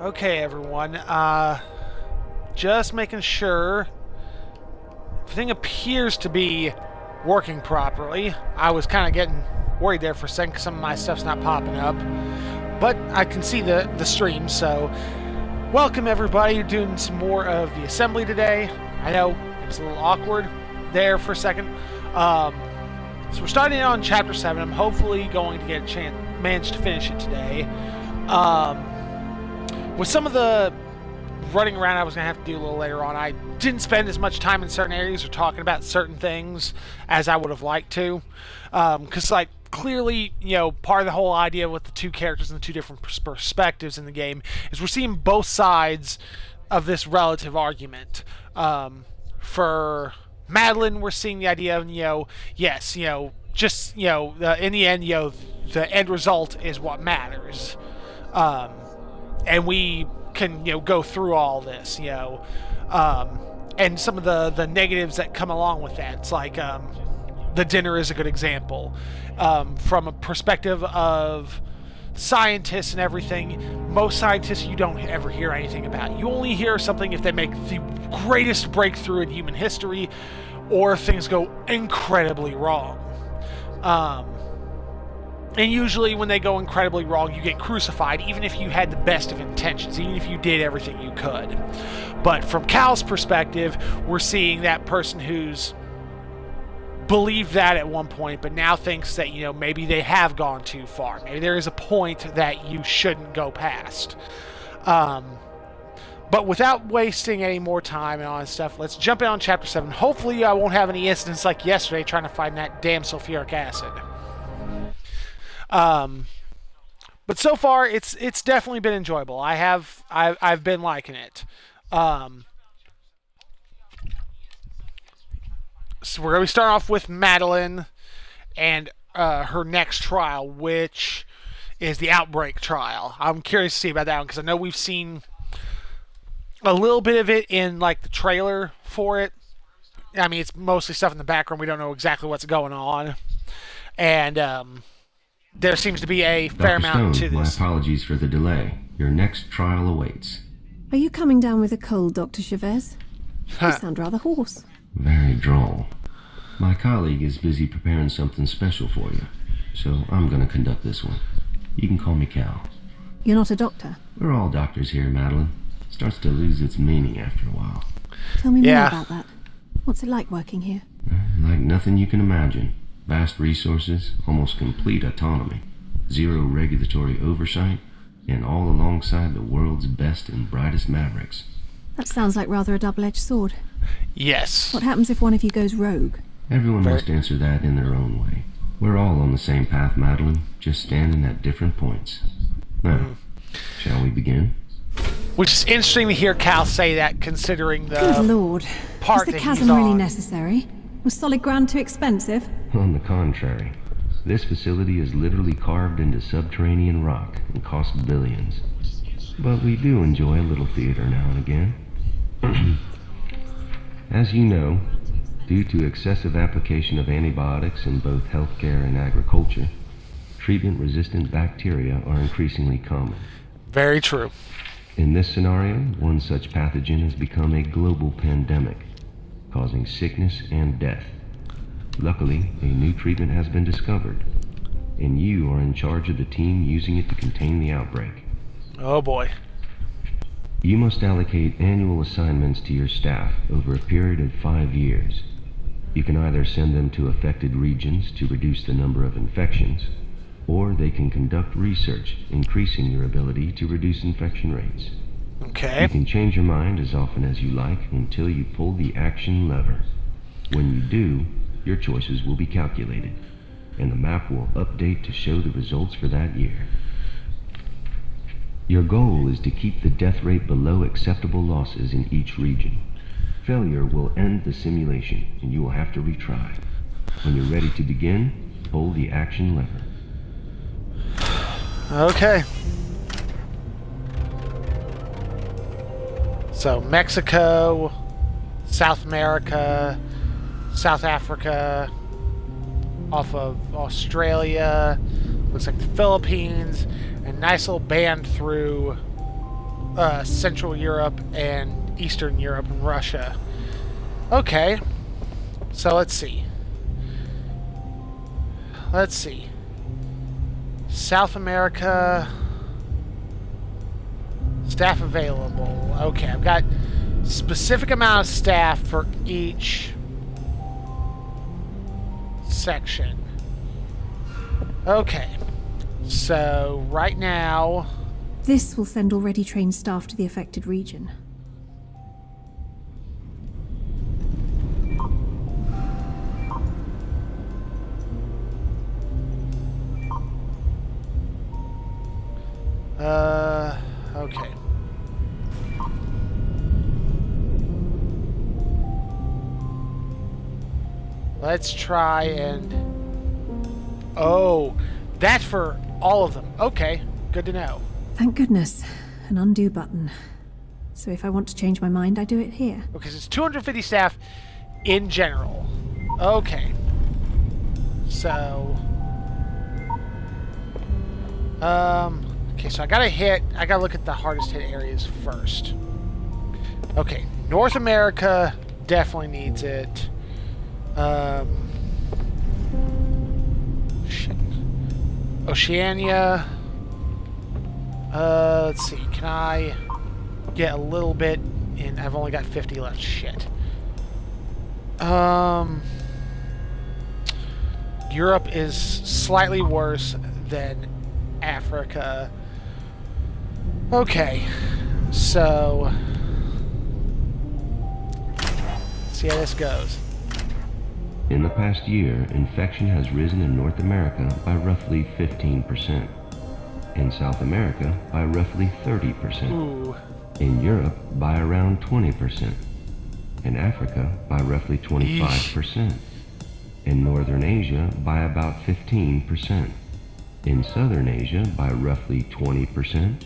Okay, everyone. Just making sure everything appears to be working properly. I was kind of getting worried there for a second because some of my stuff's not popping up. But I can see the stream, so welcome everybody. You're doing some more of the assembly today. I know it was a little awkward there for a second. So we're starting on Chapter 7. I'm hopefully going to get a manage to finish it today. With some of the running around I was going to have to do a little later on, I didn't spend as much time in certain areas or talking about certain things as I would have liked to. Because, like, clearly, you know, part of the whole idea with the two characters and the two different perspectives in the game is we're seeing both sides of this relative argument. For Madeline, we're seeing the idea of, yes, just, in the end, the end result is what matters. And we can, go through all this, and some of the negatives that come along with that. It's like, the dinner is a good example. From a perspective of scientists and everything, most scientists you don't ever hear anything about. You only hear something if they make the greatest breakthrough in human history, or if things go incredibly wrong. And usually when they go incredibly wrong, you get crucified, even if you had the best of intentions, even if you did everything you could. But from Cal's perspective, we're seeing that person who's believed that at one point, but now thinks that, maybe they have gone too far. Maybe there is a point that you shouldn't go past. But without wasting any more time and all that stuff, let's jump in on Chapter 7. Hopefully I won't have any incidents like yesterday trying to find that damn sulfuric acid. But so far it's definitely been enjoyable. I've been liking it. So we're going to start off with Madeline and her next trial, which is the Outbreak trial. I'm curious to see about that one because I know we've seen a little bit of it in like the trailer for it. I mean, it's mostly stuff in the background. We don't know exactly what's going on. And there seems to be a fair amount to this. My apologies for the delay. Your next trial awaits. Are you coming down with a cold, Dr. Chavez? You sound rather hoarse. Very droll. My colleague is busy preparing something special for you, so I'm going to conduct this one. You can call me Cal. You're not a doctor? We're all doctors here, Madeline. Starts to lose its meaning after a while. Tell me more about that. What's it like working here? Like nothing you can imagine. Vast resources, almost complete autonomy, zero regulatory oversight, and all alongside the world's best and brightest mavericks. That sounds like rather a double-edged sword. Yes. What happens if one of you goes rogue? Everyone must answer that in their own way. We're all on the same path, Madeline, just standing at different points. Now, shall we begin? Which is interesting to hear Cal say that, considering the Good Lord. part Is the that chasm he's really on. necessary? Was solid ground too expensive? On the contrary, this facility is literally carved into subterranean rock and costs billions. But we do enjoy a little theater now and again. As you know, due to excessive application of antibiotics in both healthcare and agriculture, treatment-resistant bacteria are increasingly common. Very true. In this scenario, one such pathogen has become a global pandemic, causing sickness and death. Luckily, a new treatment has been discovered, and you are in charge of the team using it to contain the outbreak. Oh boy. You must allocate annual assignments to your staff over a period of 5 years. You can either send them to affected regions to reduce the number of infections, or they can conduct research, increasing your ability to reduce infection rates. Okay. You can change your mind as often as you like until you pull the action lever. When you do, your choices will be calculated, and the map will update to show the results for that year. Your goal is to keep the death rate below acceptable losses in each region. Failure will end the simulation, and you will have to retry. When you're ready to begin, pull the action lever. Okay. So Mexico, South America, South Africa, off of Australia, looks like the Philippines, and nice little band through Central Europe and Eastern Europe and Russia. Okay. So let's see. Let's see. South America. Staff available. Okay, I've got specific amount of staff for each section. Okay. So right now, This will send already trained staff to the affected region. Okay. Let's try and... Oh, that's for all of them. Okay, good to know. Thank goodness. An undo button. So if I want to change my mind, I do it here. Because it's 250 staff in general. Okay. So... Okay, so I gotta look at the hardest hit areas first. Okay, North America definitely needs it. Shit. Oceania. Let's see, can I get a little bit in? I've only got 50 left. Shit. Europe is slightly worse than Africa. Okay, so let's see how this goes. In the past year, infection has risen in North America by roughly 15%, in South America by roughly 30%, Ooh. in Europe by around 20%, in Africa by roughly 25%, in Northern Asia by about 15%, in Southern Asia by roughly 20%,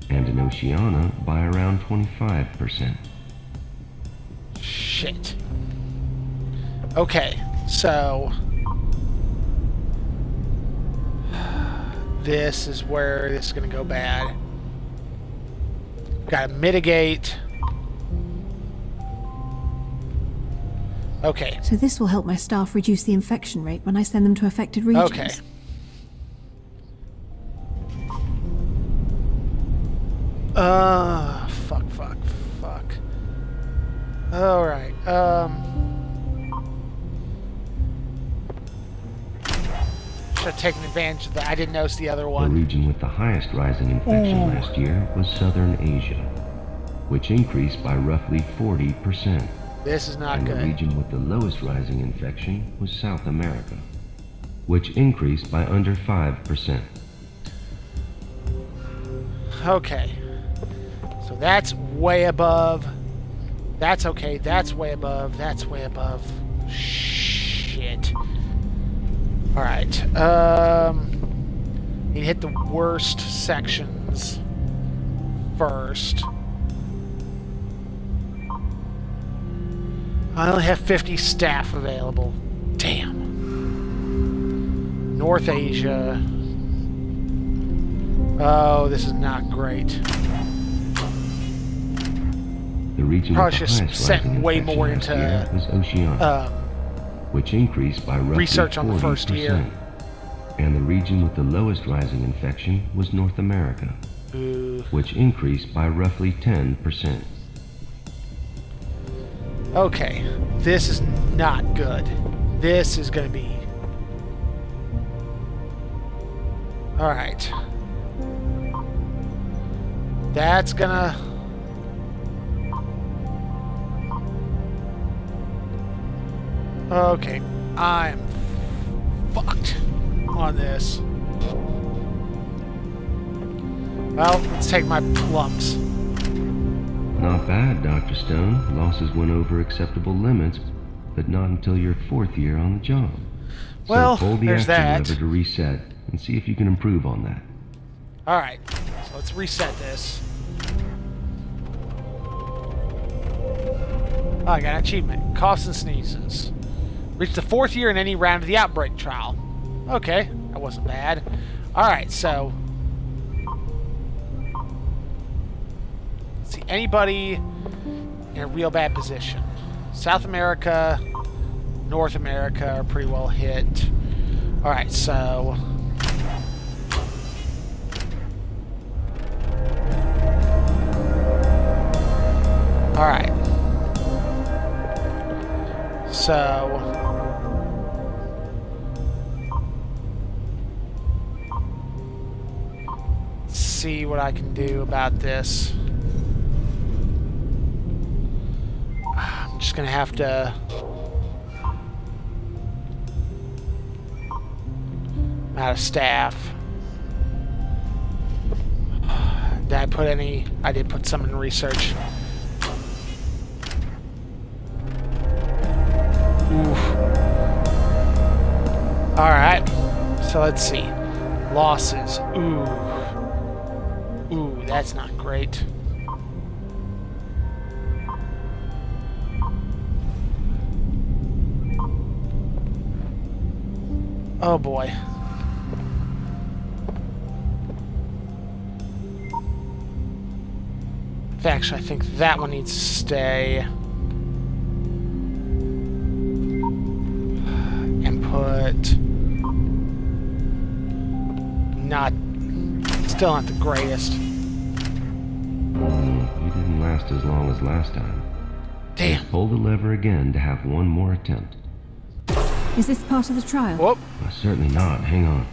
and in Oceania by around 25%. Shit. Okay, so this is where this is gonna go bad. Gotta mitigate. Okay. So this will help my staff reduce the infection rate when I send them to affected regions. Okay. Fuck. Alright, should have taken advantage of that. I didn't notice the other The one. region with the highest rising infection last year was Southern Asia, which increased by roughly 40%. This is not And the good. region with the lowest rising infection was South America, which increased by under 5%. Okay. So that's way above. That's okay. That's way above. That's way above. Shit. Alright. Need to hit the worst sections first. I only have 50 staff available. Damn. North Asia. Oh, this is not great. The region Probably with should the have highest sent rising way infection more last into, year was Oceania, which increased by roughly research on the 40%. first year. And the region with the lowest rising infection was North America, which increased by roughly 10%. Okay, this is not good. This is going to be... Alright. That's gonna... Okay, I'm fucked on this. Well, let's take my lumps. Not bad, Dr. Stone. Losses went over acceptable limits, but not until your 4th year on the job. Well, so pull the there's action that. lever to reset and see if you can improve on that. Alright, so let's reset this. Oh, I got an achievement. Coughs and sneezes. Reach the 4th year in any round of the outbreak trial. Okay, that wasn't bad. Alright, so... see. Anybody in a real bad position? South America, North America are pretty well hit. Alright, so... Alright. So... let's see what I can do about this. I'm just gonna have to... I'm out of staff. Did I put any... I did put some in research. Oof. Alright. So let's see. Losses. Ooh. Ooh, that's not great. Oh boy. Actually, I think that one needs to stay. And put... not... still not the greatest. You didn't last as long as last time. Damn. Just pull the lever again to have one more attempt. Is this part of the trial? Whoop. Well, certainly not. Hang on.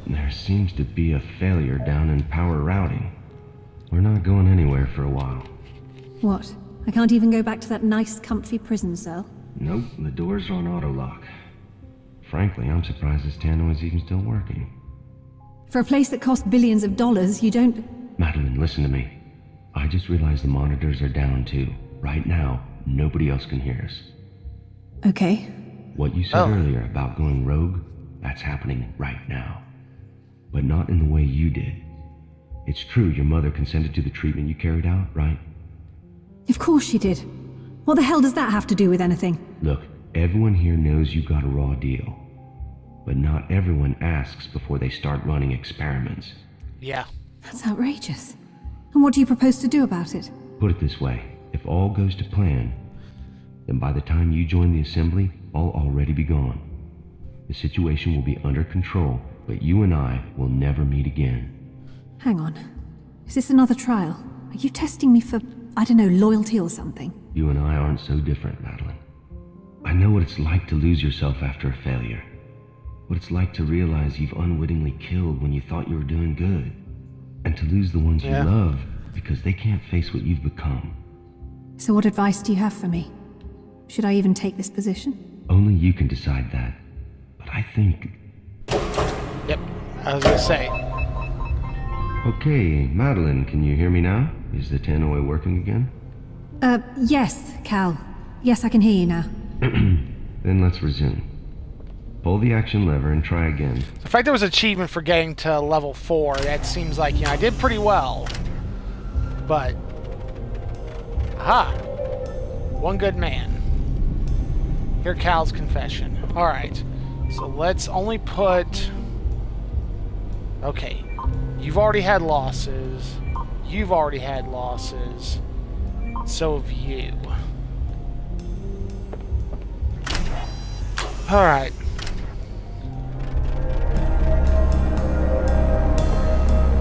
There seems to be a failure down in power routing. We're not going anywhere for a while. What? I can't even go back to that nice, comfy prison cell? Nope, the doors are on auto lock. Frankly, I'm surprised this Tano is even still working. For a place that costs billions of dollars, you don't... Madeline, listen to me. I just realized the monitors are down too. Right now, nobody else can hear us. Okay. What you said earlier about going rogue, that's happening right now. But not in the way you did. It's true your mother consented to the treatment you carried out, right? Of course she did. What the hell does that have to do with anything? Look, everyone here knows you got a raw deal. But not everyone asks before they start running experiments. Yeah. That's outrageous. And what do you propose to do about it? Put it this way, if all goes to plan, then by the time you join the assembly, I'll already be gone. The situation will be under control, but you and I will never meet again. Hang on. Is this another trial? Are you testing me for, I don't know, loyalty or something? You and I aren't so different, Madeline. I know what it's like to lose yourself after a failure. What it's like to realize you've unwittingly killed when you thought you were doing good. And to lose the ones you love because they can't face what you've become. So what advice do you have for me? Should I even take this position? Only you can decide that. But I think... Yep. I was gonna say. Okay, Madeline, can you hear me now? Is the tannoy working again? Yes, Cal. Yes, I can hear you now. Then let's resume. Pull the action lever and try again. The fact there was an achievement for getting to level 4, that seems like, I did pretty well. But... aha! One good man. Hear Cal's confession. Alright. So let's only put... okay. You've already had losses. You've already had losses. So have you. Alright.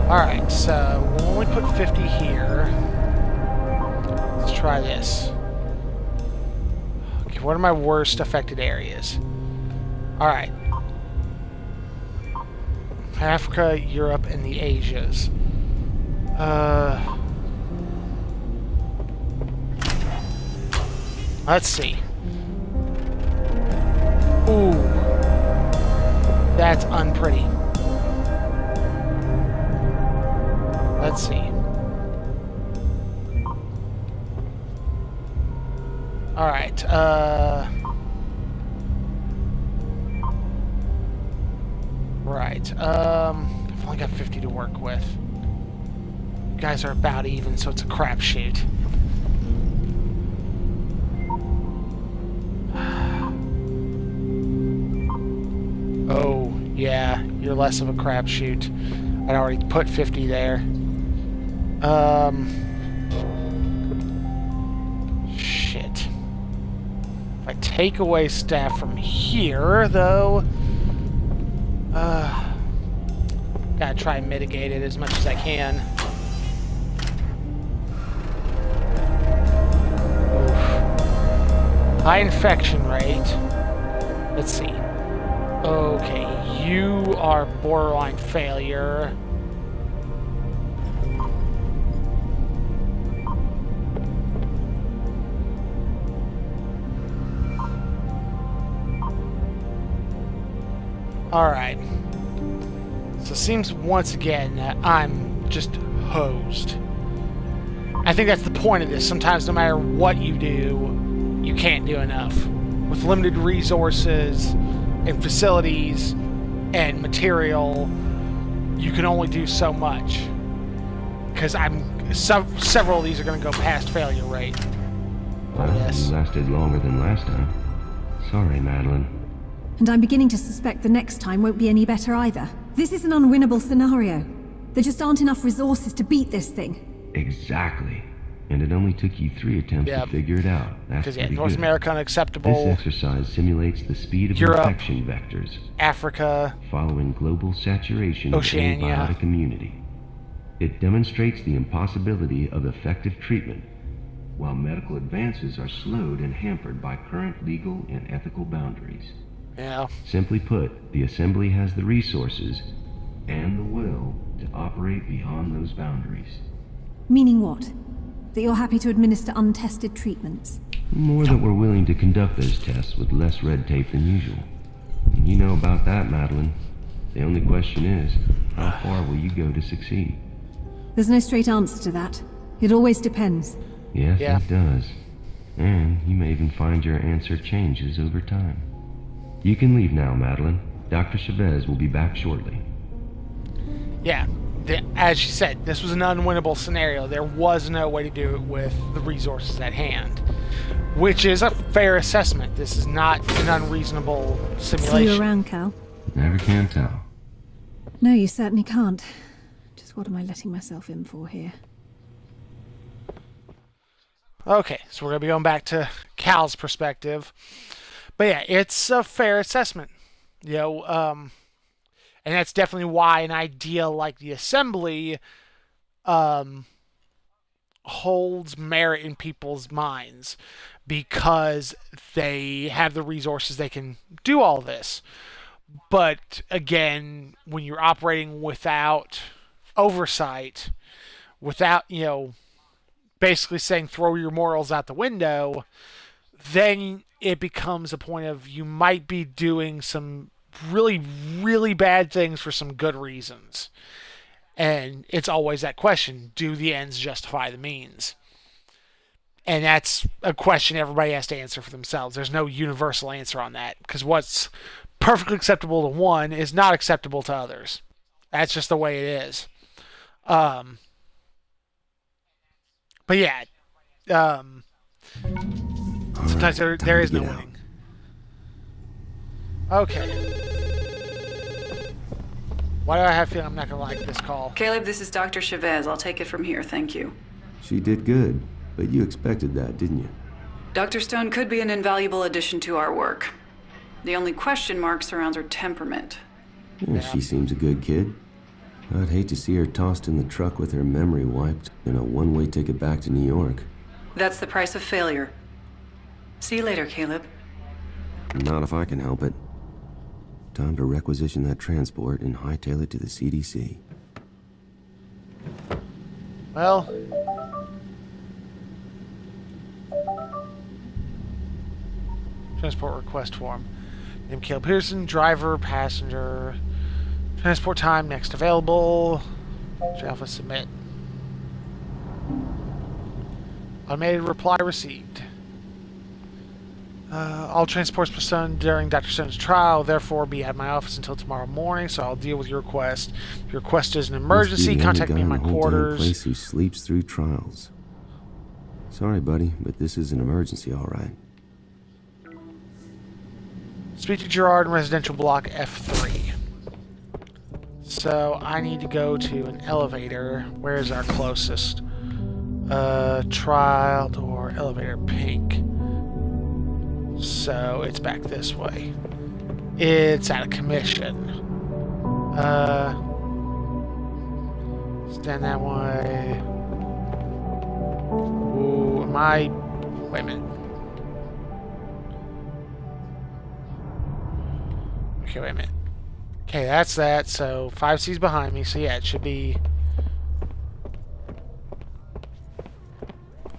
Alright, so we'll only put 50 here. Let's try this. Okay, what are my worst affected areas? Alright. Africa, Europe, and the Asias. Let's see. Ooh. That's unpretty. Let's see. Alright, right, I've only got 50 to work with. You guys are about even, so it's a crapshoot. Oh, yeah, you're less of a crapshoot. I'd already put 50 there. Shit. If I take away staff from here, though, gotta try and mitigate it as much as I can. Oof. High infection rate. Let's see. Okay, you are borderline failure. Alright. So it seems once again that I'm just hosed. I think that's the point of this. Sometimes no matter what you do, you can't do enough. With limited resources and facilities and material, you can only do so much. Because several of these are going to go past failure rate. Well, you lasted longer than last time. Sorry, Madeline. And I'm beginning to suspect the next time won't be any better either. This is an unwinnable scenario. There just aren't enough resources to beat this thing. Exactly. And it only took you 3 attempts to figure it out. That's because pretty North good. America unacceptable. This exercise simulates the speed of Europe, infection vectors. Africa, following global saturation Oceania. of any biotic immunity. It demonstrates the impossibility of effective treatment, while medical advances are slowed and hampered by current legal and ethical boundaries. Yeah. Simply put, the Assembly has the resources and the will to operate beyond those boundaries. Meaning what? That you're happy to administer untested treatments? More that we're willing to conduct those tests with less red tape than usual. And you know about that, Madeline. The only question is, how far will you go to succeed? There's no straight answer to that. It always depends. Yes, Yeah. it does. And you may even find your answer changes over time. You can leave now, Madeline. Dr. Chavez will be back shortly. Yeah. As she said, this was an unwinnable scenario. There was no way to do it with the resources at hand. Which is a fair assessment. This is not an unreasonable simulation. See you around, Cal. Never can tell. No, you certainly can't. Just what am I letting myself in for here? Okay, so we're going to be going back to Cal's perspective. But yeah, it's a fair assessment. You know, and that's definitely why an idea like the Assembly holds merit in people's minds, because they have the resources, they can do all this. But again, when you're operating without oversight, without, basically saying throw your morals out the window, then it becomes a point of you might be doing some really, really bad things for some good reasons. And it's always that question, do the ends justify the means? And that's a question everybody has to answer for themselves. There's no universal answer on that, because what's perfectly acceptable to one is not acceptable to others. That's just the way it is. But yeah, sometimes there is no winning. Okay. Why do I have a feeling I'm not going to like this call? Caleb, this is Dr. Chavez. I'll take it from here, thank you. She did good, but you expected that, didn't you? Dr. Stone could be an invaluable addition to our work. The only question mark surrounds her temperament. Yeah, she seems a good kid. I'd hate to see her tossed in the truck with her memory wiped and a one-way ticket back to New York. That's the price of failure. See you later, Caleb. Not if I can help it. Time to requisition that transport and hightail it to the CDC. Well, transport request form. Name Caleb Pearson, driver, passenger, transport time, next available. Alpha submit. Automated reply received. All transports postponed during Dr. Stone's trial, therefore be at my office until tomorrow morning, so I'll deal with your request. If your request is an emergency, contact me in my quarters. Place who sleeps through trials. Sorry, buddy, but this is an emergency, all right. Speak to Gerard in residential block F3. So I need to go to an elevator. Where's our closest? Trial door, elevator, pink. So it's back this way. It's out of commission. Stand that way. Ooh, am I... Wait a minute. Okay, wait a minute. Okay, that's that. So 5C's behind me. So yeah, it should be...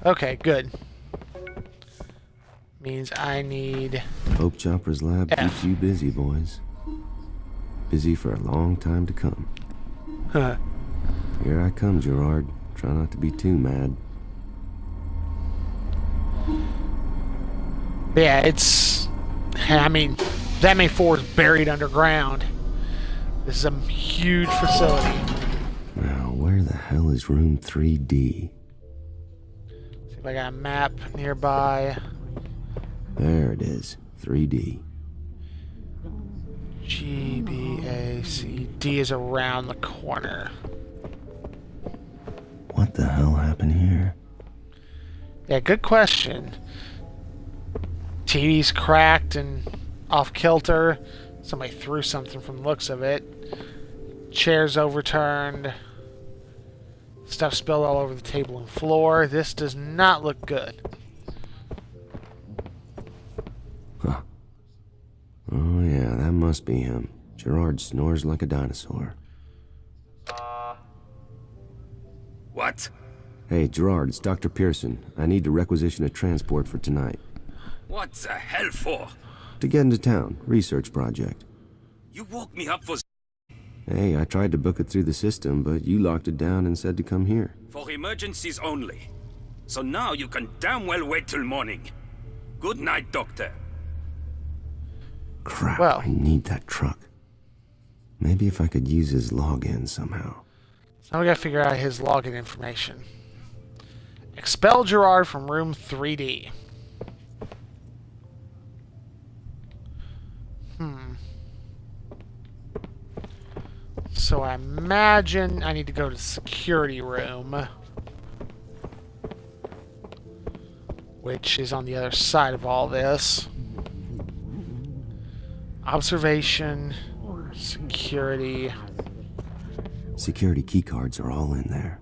Okay, good. Means I need... Hope Chopper's lab keeps you busy, boys. Busy for a long time to come. Here I come, Gerard. Try not to be too mad. Yeah, it's... I mean, that many floors buried underground. This is a huge facility. Now, where the hell is room 3D? See if I got a map nearby. There it is. 3D. G, B, A, C, D is around the corner. What the hell happened here? Yeah, good question. TV's cracked and off kilter. Somebody threw something from the looks of it. Chairs overturned. Stuff spilled all over the table and floor. This does not look good. Huh. Oh yeah, that must be him. Gerard snores like a dinosaur. What? Hey, Gerard, it's Dr. Pearson. I need to requisition a transport for tonight. What the hell for? To get into town. Research project. You woke me up for Hey, I tried to book it through the system, but you locked it down and said to come here. emergencies only. So now you can damn well wait till morning. Good night, Doctor. Crap, Well. I need that truck. Maybe if I could use his login somehow. Now we gotta figure out his login information. Expel Gerard from room 3D. So I imagine I need to go to security room, which is on the other side of all this. Observation, security. Security keycards are all in there.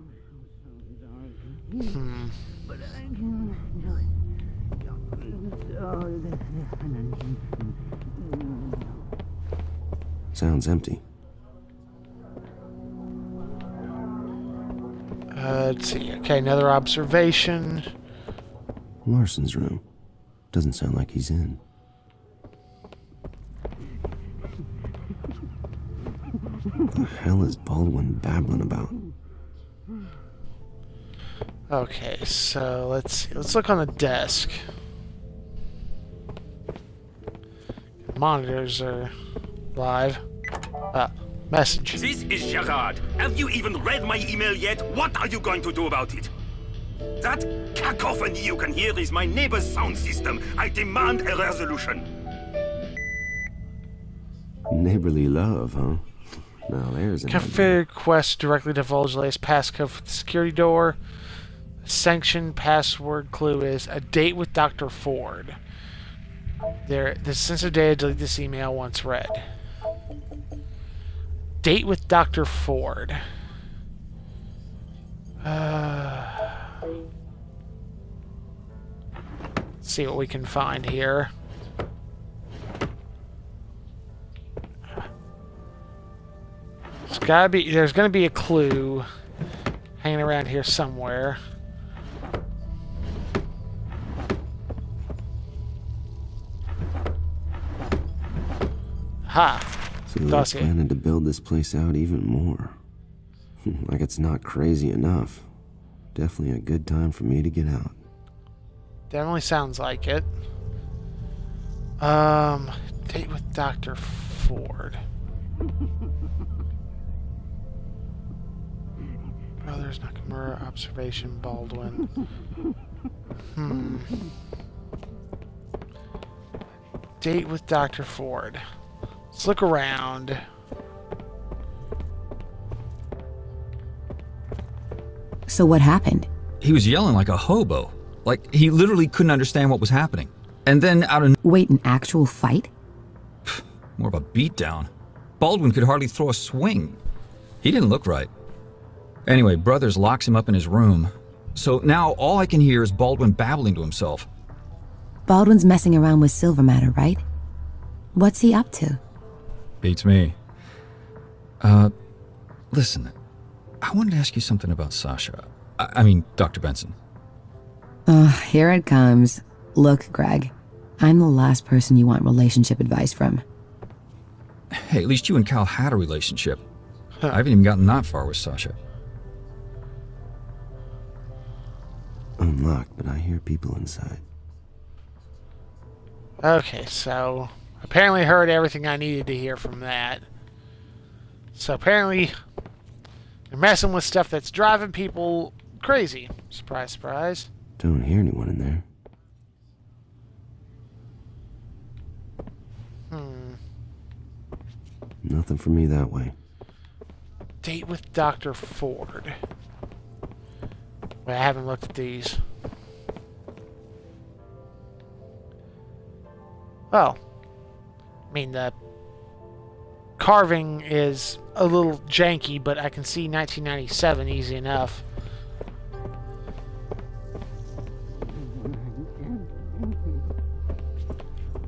Sounds empty. Let's see. Okay, another observation. Larson's room. Doesn't sound like he's in. What the hell is Baldwin babbling about? Okay, so let's see. Let's look on the desk. Monitors are live. Message. This is Gerard. Have you even read my email yet? What are you going to do about it? That cacophony you can hear is my neighbor's sound system. I demand a resolution. Neighborly love, huh? Now there's an idea. Configure request directly divulge the latest passcode for the security door. Sanctioned password clue is a date with Dr. Ford. The sensitive data, delete this email once read. Date with Dr. Ford. Let's see what we can find here. There's gonna be a clue hanging around here somewhere. Ha! So they're Dossier. planning to build this place out even more. Like it's not crazy enough. Definitely a good time for me to get out. Definitely sounds like it. Date with Dr. Ford. Brothers Nakamura, observation, Baldwin. Date with Dr. Ford. Let's look around. So what happened? He was yelling like a hobo. Like, he literally couldn't understand what was happening. And then out of... Wait, an actual fight? More of a beatdown. Baldwin could hardly throw a swing. He didn't look right. Anyway, Brothers locks him up in his room. So now all I can hear is Baldwin babbling to himself. Baldwin's messing around with Silver Matter, right? What's he up to? Beats me. Listen, I wanted to ask you something about Sasha. I mean, Dr. Benson. Here it comes. Look, Greg, I'm the last person you want relationship advice from. Hey, at least you and Cal had a relationship. I haven't even gotten that far with Sasha. Unlocked, but I hear people inside. Okay, so apparently I heard everything I needed to hear from that. So apparently you're messing with stuff that's driving people crazy. Surprise, surprise. Don't hear anyone in there. Nothing for me that way. Date with Dr. Ford. Wait, I haven't looked at these. Well, I mean, the carving is a little janky, but I can see 1997 easy enough.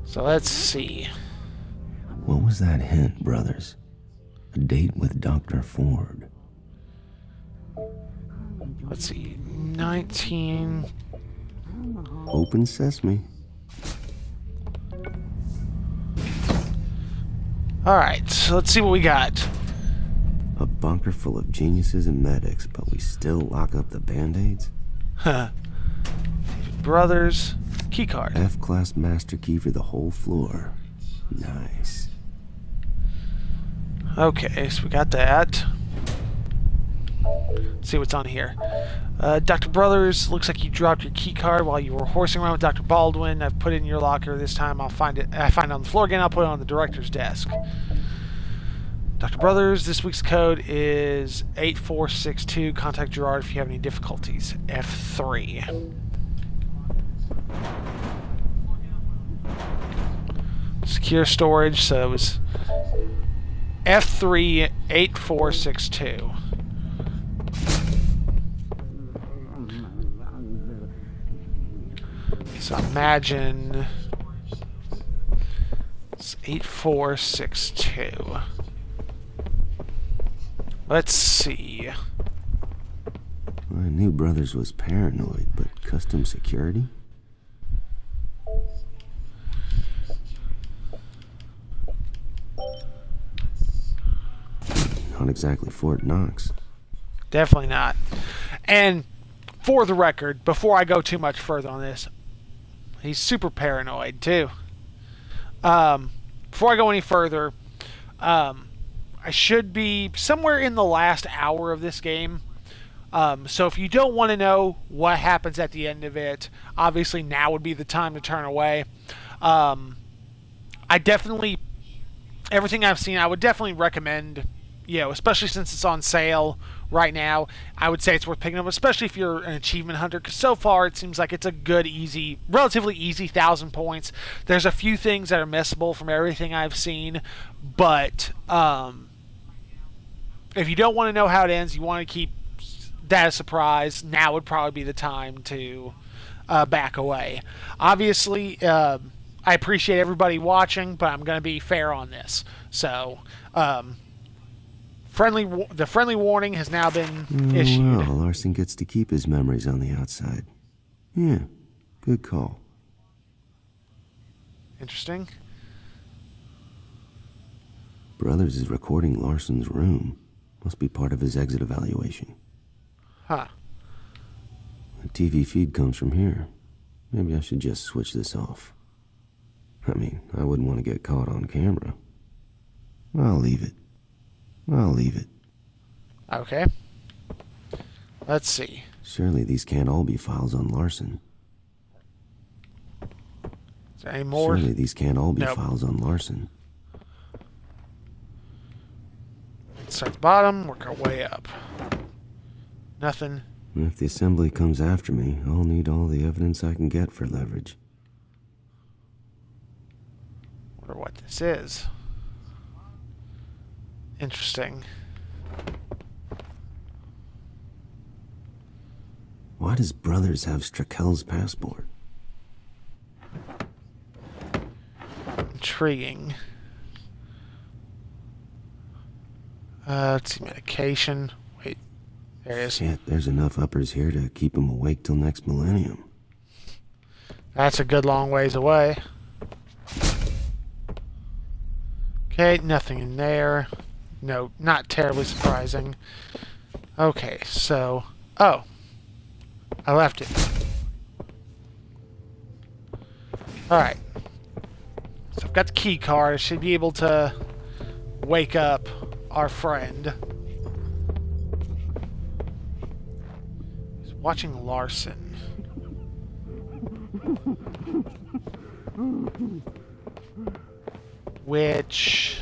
So let's see. What was that hint, brothers? A date with Dr. Ford. Let's see. 19... Open sesame. Alright, so let's see what we got. A bunker full of geniuses and medics, but we still lock up the band-aids? Huh. Brothers. Keycard. F-class master key for the whole floor. Nice. Okay, so we got that. Let's see what's on here. Dr. Brothers, looks like you dropped your key card while you were horsing around with Dr. Baldwin. I've put it in your locker. This time I'll find it. I find it on the floor again. I'll put it on the director's desk. Dr. Brothers, this week's code is 8462. Contact Gerard if you have any difficulties. F3. Secure storage, so it was F3 8462. So imagine it's 8462. Let's see. Well, I knew Brothers was paranoid, but custom security? Not exactly Fort Knox. Definitely not. And for the record, before I go too much further on this, he's super paranoid too. Before I go any further, I should be somewhere in the last hour of this game. So if you don't want to know what happens at the end of it, obviously now would be the time to turn away. I definitely, everything I've seen, I would definitely recommend, you know, especially since it's on sale right now, I would say it's worth picking up, especially if you're an achievement hunter, because so far it seems like it's a good, easy, relatively easy 1,000 points. There's a few things that are missable from everything I've seen, but if you don't want to know how it ends, you want to keep that a surprise, now would probably be the time to back away. Obviously, I appreciate everybody watching, but I'm going to be fair on this. So, the friendly warning has now been issued. Well, Larson gets to keep his memories on the outside. Yeah, good call. Interesting. Brothers is recording Larson's room. Must be part of his exit evaluation. Huh. The TV feed comes from here. Maybe I should just switch this off. I mean, I wouldn't want to get caught on camera. I'll leave it. Okay. Let's see. Surely these can't all be files on Larson. Is there any more? Surely these can't all be Nope. files on Larson. Let's start at the bottom, work our way up. Nothing. If the assembly comes after me, I'll need all the evidence I can get for leverage. Wonder what this is. Interesting. Why does Brothers have Strakel's passport? Intriguing. Let's see, medication. Wait, there it is. Shit, there's enough uppers here to keep him awake till next millennium. That's a good long ways away. Okay, nothing in there. No, not terribly surprising. Okay, so... Oh. I left it. Alright. So I've got the key card. I should be able to wake up our friend. He's watching Larson. Which...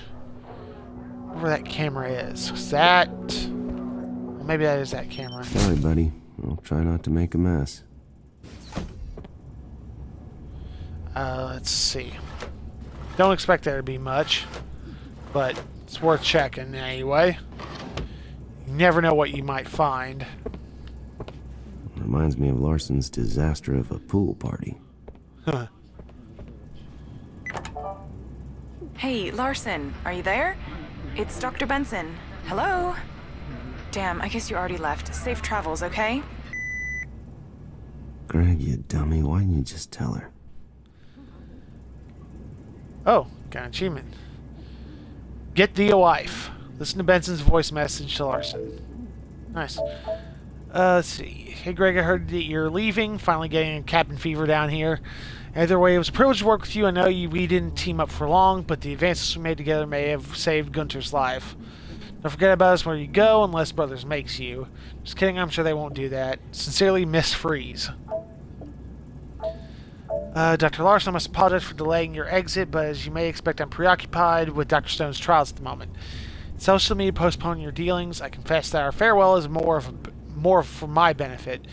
where that camera is. Is that... well, maybe that is that camera. Sorry, buddy. I'll try not to make a mess. Let's see. Don't expect there to be much, but it's worth checking anyway. You never know what you might find. Reminds me of Larson's disaster of a pool party. Hey, Larson, are you there? It's Dr. Benson. Hello? Damn, I guess you already left. Safe travels, okay? Greg, you dummy, why didn't you just tell her? Oh, got an achievement. Get thee a wife. Listen to Benson's voice message to Larson. Nice. Let's see. Hey Greg, I heard that you're leaving, finally getting a cabin fever down here. Either way, it was a privilege to work with you. I know we didn't team up for long, but the advances we made together may have saved Gunter's life. Don't forget about us where you go unless Brothers makes you. Just kidding, I'm sure they won't do that. Sincerely, Miss Freeze. Dr. Larson, I must apologize for delaying your exit, but as you may expect, I'm preoccupied with Dr. Stone's trials at the moment. It's also me to postpone your dealings. I confess that our farewell is more for my benefit.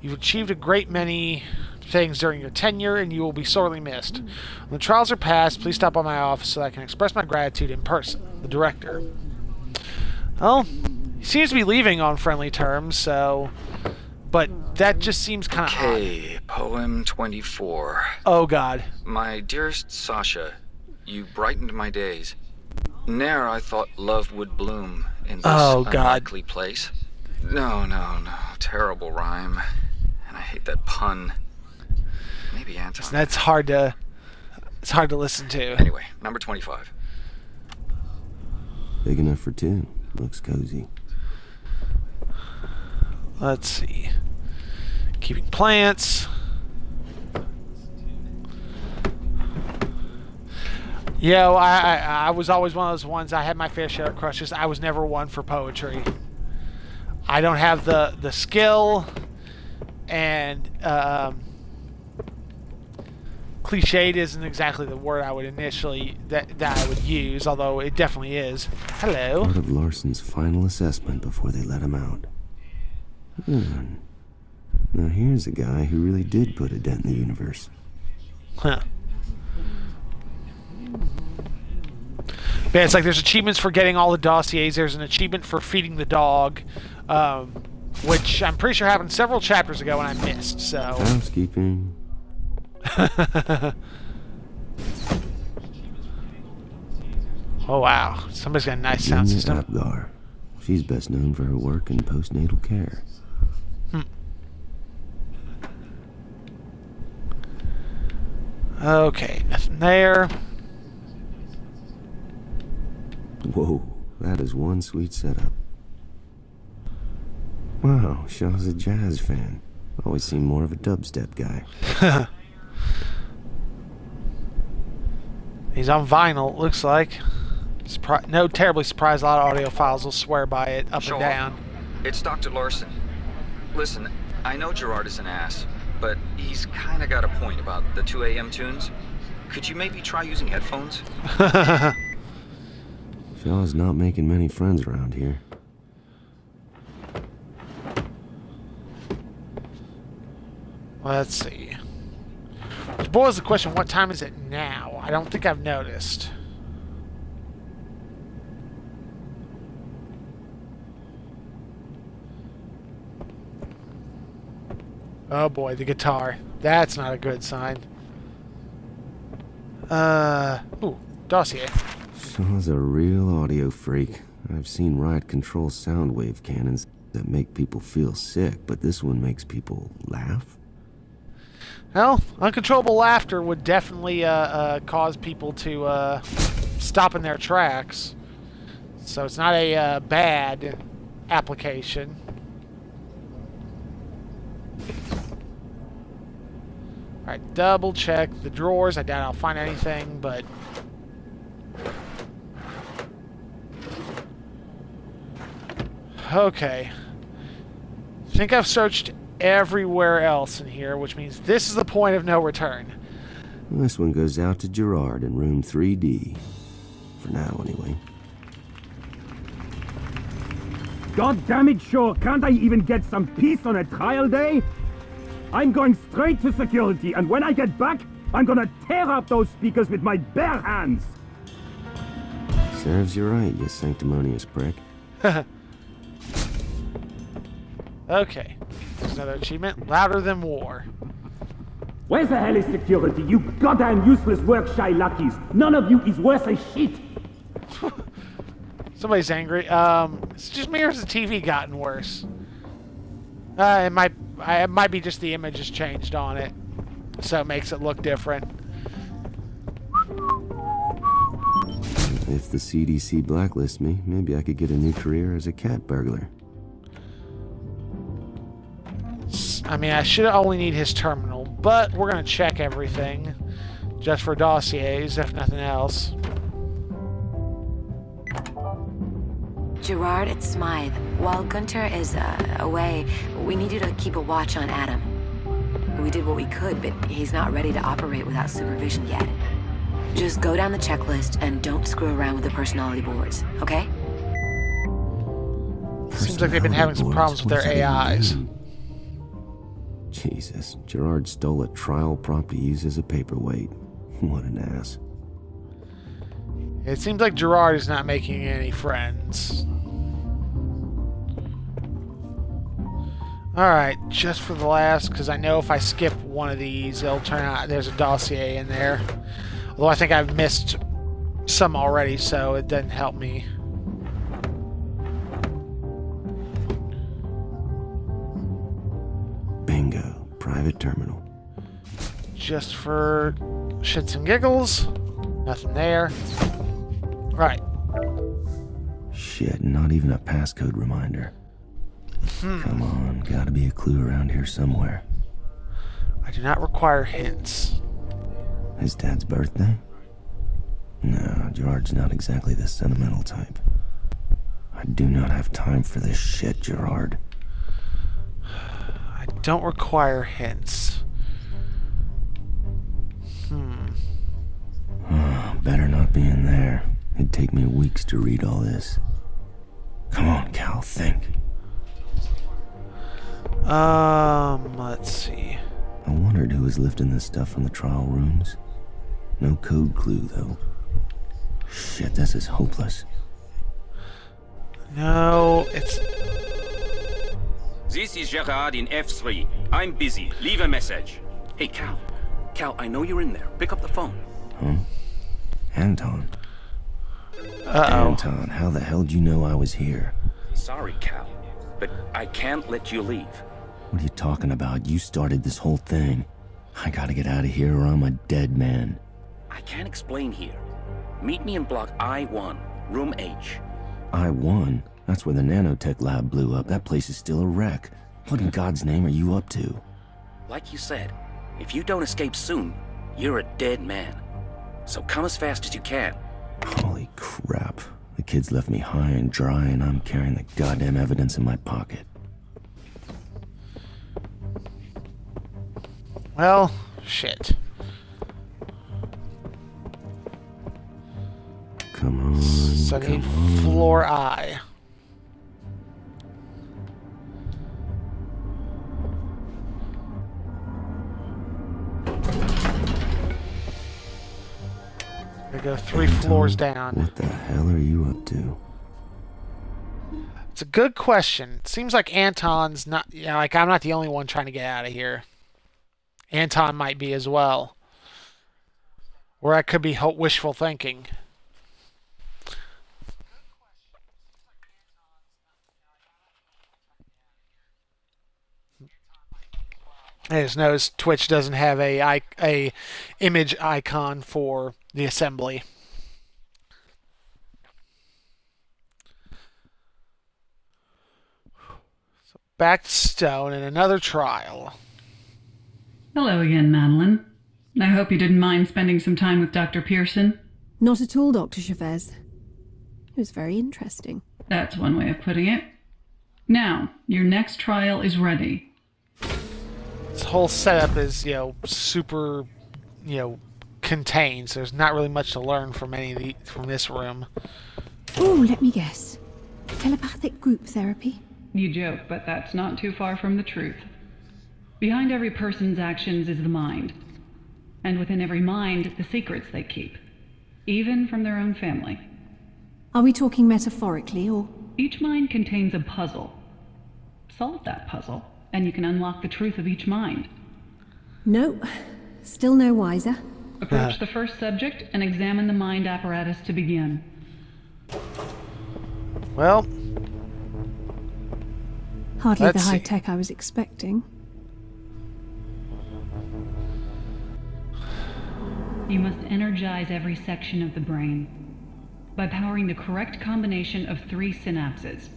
You've achieved a great many things during your tenure, and you will be sorely missed. When the trials are past, please stop by my office so that I can express my gratitude in person. The director. Well, he seems to be leaving on friendly terms, so... but that just seems kind of odd. Okay, poem 24. Oh, God. My dearest Sasha, you brightened my days. Ne'er I thought love would bloom in this unlikely place. No, terrible rhyme. And I hate that pun. Maybe Anton. That's hard to... it's hard to listen to. Anyway, number 25. Big enough for two. Looks cozy. Let's see. Keeping plants. Yo, I was always one of those ones. I had my fair share of crushes. I was never one for poetry. I don't have the skill, and cliched isn't exactly the word I would initially that I would use, although it definitely is. Hello. Part of Larson's final assessment before they let him out. Now here's a guy who really did put a dent in the universe. Huh. Yeah, it's like there's achievements for getting all the dossiers. There's an achievement for feeding the dog, which I'm pretty sure happened several chapters ago and I missed, so... Housekeeping. Oh, wow. Somebody's got a nice sound system. Apgar. She's best known for her work in postnatal care. Okay, nothing there. Whoa, that is one sweet setup. Wow, Shaw's a jazz fan. Always seemed more of a dubstep guy. He's on vinyl, it looks like. No terribly surprised a lot of audiophiles will swear by it up and down. It's Dr. Larson. Listen, I know Gerard is an ass, but he's kind of got a point about the 2 a.m. tunes. Could you maybe try using headphones? Shaw's not making many friends around here. Let's see. Which boils the question, what time is it now? I don't think I've noticed. Oh boy, the guitar. That's not a good sign. Ooh, dossier. Shaw's a real audio freak. I've seen riot control sound wave cannons that make people feel sick, but this one makes people laugh? Well, uncontrollable laughter would definitely cause people to stop in their tracks. So it's not a bad application. Alright, double check the drawers. I doubt I'll find anything, but... Okay. I think I've searched everywhere else in here, which means this is the point of no return. This one goes out to Gerard in room 3D. For now, anyway. God damn it, Shaw, can't I even get some peace on a trial day? I'm going straight to security, and when I get back, I'm gonna tear up those speakers with my bare hands! Serves you right, you sanctimonious prick. Okay. There's another achievement. Louder than war. Where the hell is security, you goddamn useless work-shy luckies? None of you is worth a shit! Somebody's angry. It's just me, or has the TV gotten worse? It might be just the image has changed on it, so it makes it look different. If the CDC blacklists me, maybe I could get a new career as a cat burglar. I mean, I should only need his terminal, but we're going to check everything just for dossiers, if nothing else. Gerard, it's Smythe. While Gunter is away, we need you to keep a watch on Adam. We did what we could, but he's not ready to operate without supervision yet. Just go down the checklist and don't screw around with the personality boards, okay? Seems like they've been having some problems with their AIs. Jesus, Gerard stole a trial prop to use as a paperweight. What an ass. It seems like Gerard is not making any friends. Alright, just for the last, because I know if I skip one of these, it'll turn out there's a dossier in there. Although I think I've missed some already, so it doesn't help me. Bingo, private terminal. Just for shits and giggles. Nothing there. Right. Shit, not even a passcode reminder. Come on, gotta be a clue around here somewhere. I do not require hints. His dad's birthday? No, Gerard's not exactly the sentimental type. I do not have time for this shit, Gerard. I don't require hints. Better not be in there. It'd take me weeks to read all this. Come on, Cal, think. Let's see. I wondered who was lifting this stuff from the trial rooms. No code clue, though. Shit, this is hopeless. No, it's... This is Gerard in F3. I'm busy. Leave a message. Hey, Cal. Cal, I know you're in there. Pick up the phone. Huh? Anton. Uh-oh. Anton, how the hell did you know I was here? Sorry, Cal, but I can't let you leave. What are you talking about? You started this whole thing. I gotta get out of here or I'm a dead man. I can't explain here. Meet me in block I-1, room H. I-1? That's where the nanotech lab blew up. That place is still a wreck. What in God's name are you up to? Like you said, if you don't escape soon, you're a dead man. So come as fast as you can. Holy crap. The kids left me high and dry and I'm carrying the goddamn evidence in my pocket. Well, shit. Come on, So I need floor I. They go 3 floors down. What the hell are you up to? It's a good question. It seems like Anton's not, like I'm not the only one trying to get out of here. Anton might be as well. Or I could be wishful thinking. I just noticed Twitch doesn't have a image icon for the assembly. So back to Stone and another trial. Hello again, Madeline. I hope you didn't mind spending some time with Dr. Pearson. Not at all, Dr. Chavez. It was very interesting. That's one way of putting it. Now, your next trial is ready. This whole setup is, super, contained. So there's not really much to learn from from this room. Oh, let me guess. Telepathic group therapy? You joke, but that's not too far from the truth. Behind every person's actions is the mind. And within every mind, the secrets they keep. Even from their own family. Are we talking metaphorically, or...? Each mind contains a puzzle. Solve that puzzle, and you can unlock the truth of each mind. No. Still no wiser. Approach the first subject and examine the mind apparatus to begin. Well... Hardly the high-tech I was expecting. You must energize every section of the brain. By powering the correct combination of 3 synapses.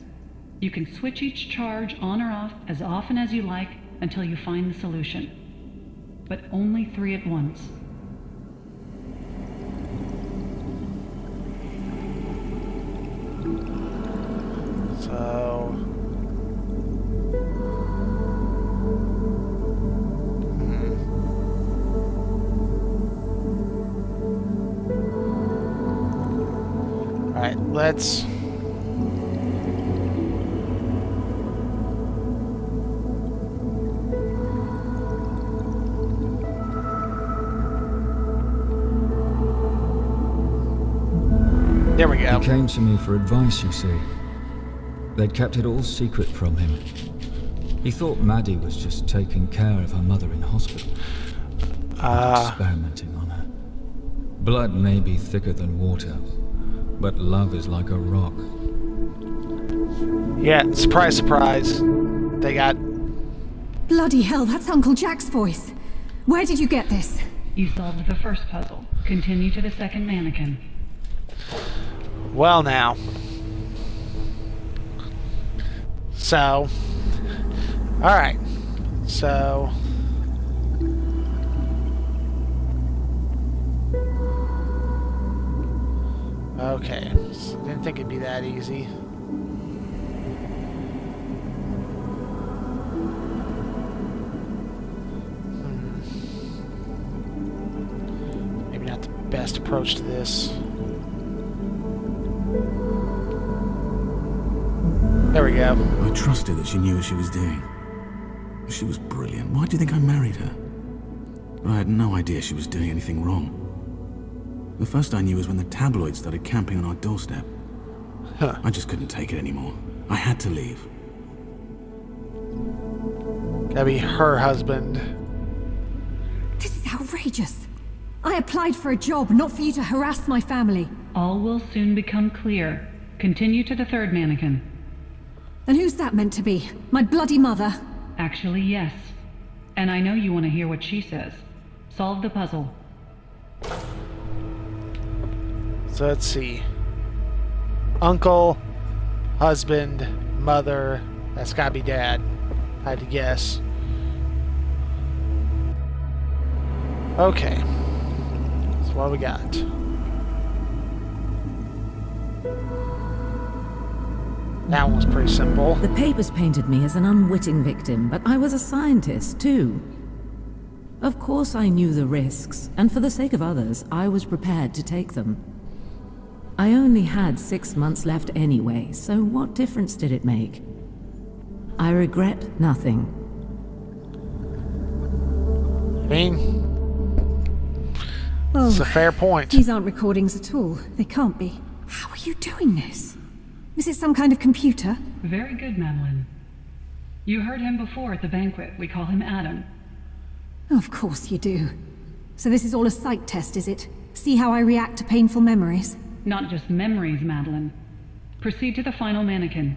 You can switch each charge on or off as often as you like until you find the solution. But only 3 at once. So... Alright, let's... There we go. He came to me for advice, you see. They'd kept it all secret from him. He thought Maddie was just taking care of her mother in hospital. Experimenting on her. Blood may be thicker than water, but love is like a rock. Yeah, surprise, surprise. They got... Bloody hell, that's Uncle Jack's voice. Where did you get this? You solved the first puzzle. Continue to the second mannequin. Well now. So... Alright. So... Okay. Didn't think it'd be that easy. Maybe not the best approach to this. There we go. I trusted that she knew what she was doing. She was brilliant. Why do you think I married her? But I had no idea she was doing anything wrong. The first I knew was when the tabloids started camping on our doorstep. I just couldn't take it anymore. I had to leave. Gotta be her husband. This is outrageous. I applied for a job, not for you to harass my family. All will soon become clear. Continue to the third mannequin. And who's that meant to be? My bloody mother? Actually, yes. And I know you want to hear what she says. Solve the puzzle. So let's see. Uncle, husband, mother. That's gotta be dad. I had to guess. Okay. So what do we got? That one was pretty simple. The papers painted me as an unwitting victim, but I was a scientist, too. Of course I knew the risks, and for the sake of others, I was prepared to take them. I only had 6 months left anyway, so what difference did it make? I regret nothing. I mean, Oh, It's a fair point. These aren't recordings at all. They can't be. How are you doing this? Is it some kind of computer? Very good, Madeline. You heard him before at the banquet. We call him Adam. Of course you do. So this is all a psych test, is it? See how I react to painful memories? Not just memories, Madeline. Proceed to the final mannequin.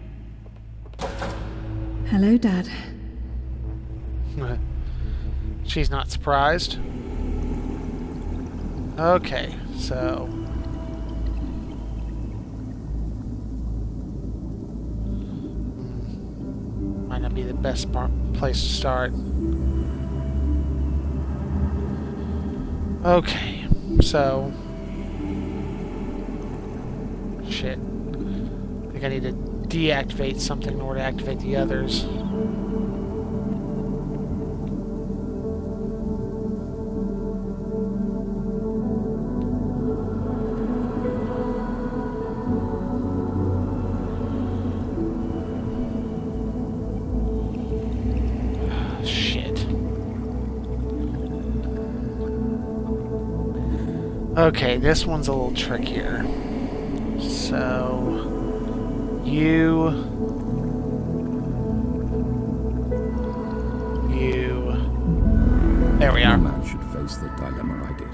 Hello, Dad. She's not surprised. Okay, so... might not be the best place to start. Okay, so... shit. I think I need to deactivate something in order to activate the others. Okay, this one's a little trickier. So, you... There we are. No man should face the dilemma I did.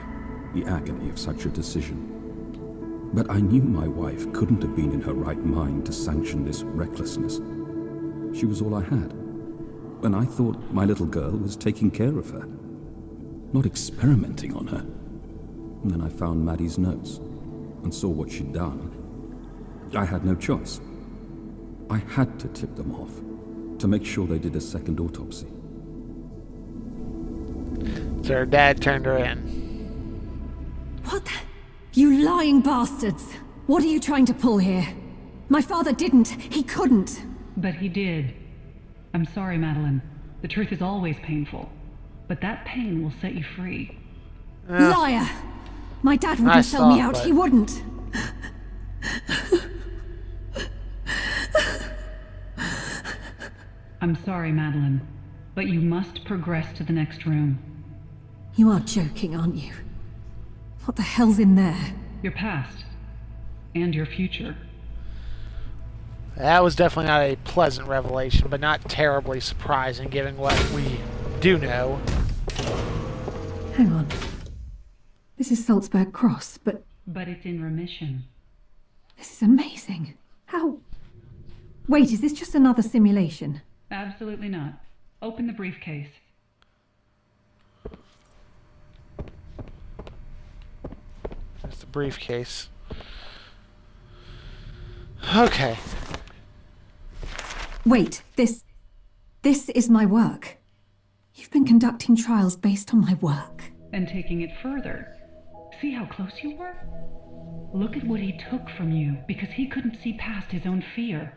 The agony of such a decision. But I knew my wife couldn't have been in her right mind to sanction this recklessness. She was all I had. And I thought my little girl was taking care of her. Not experimenting on her. And then I found Maddie's notes and saw what she'd done. I had no choice. I had to tip them off to make sure they did a second autopsy. So her dad turned her in. What the... You lying bastards! What are you trying to pull here? My father didn't. He couldn't. But he did. I'm sorry, Madeline. The truth is always painful. But that pain will set you free. Liar! My dad wouldn't sell me out. He wouldn't. I'm sorry, Madeline. But you must progress to the next room. You are joking, aren't you? What the hell's in there? Your past. And your future. That was definitely not a pleasant revelation, but not terribly surprising given what we do know. Hang on. This is Salzburg Cross, but... But it's in remission. This is amazing. How... Wait, is this just another simulation? Absolutely not. Open the briefcase. There's the briefcase. Okay. Wait, this is my work. You've been conducting trials based on my work. And taking it further. See how close you were? Look at what he took from you, because he couldn't see past his own fear.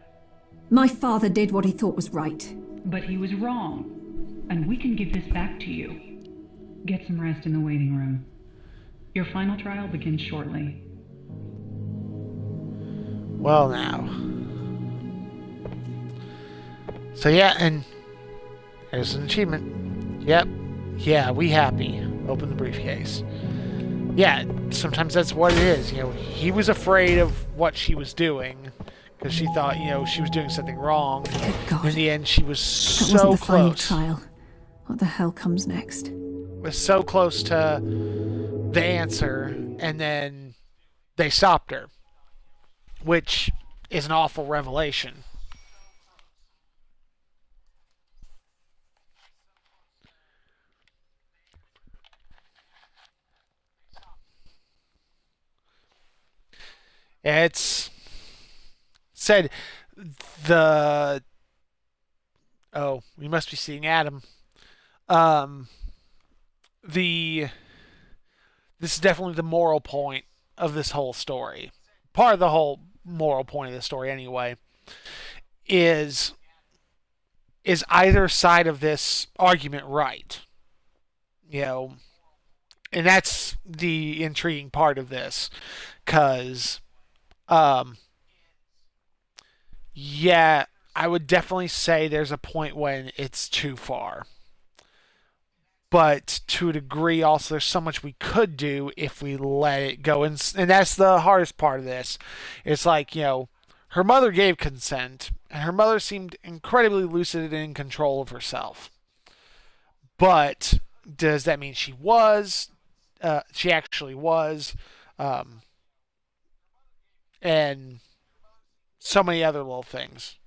My father did what he thought was right. But he was wrong. And we can give this back to you. Get some rest in the waiting room. Your final trial begins shortly. Well now. So yeah, and there's an achievement. Yep. Yeah, we happy. Open the briefcase. Yeah, sometimes that's what it is. You know, he was afraid of what she was doing because she thought, you know, she was doing something wrong. God. In the end, she was That so wasn't the final close. trial. What the hell comes next? Was so close to the answer, and then they stopped her, which is an awful revelation. It's said the... Oh, we must be seeing Adam. This is definitely the moral point of this whole story. Part of the whole moral point of the story, anyway, is either side of this argument right? You know, and that's the intriguing part of this, because, yeah, I would definitely say there's a point when it's too far. but to a degree, also, there's so much we could do if we let it go. And that's the hardest part of this. It's like, her mother gave consent, and her mother seemed incredibly lucid and in control of herself. But does that mean she was? She actually was. And so many other little things.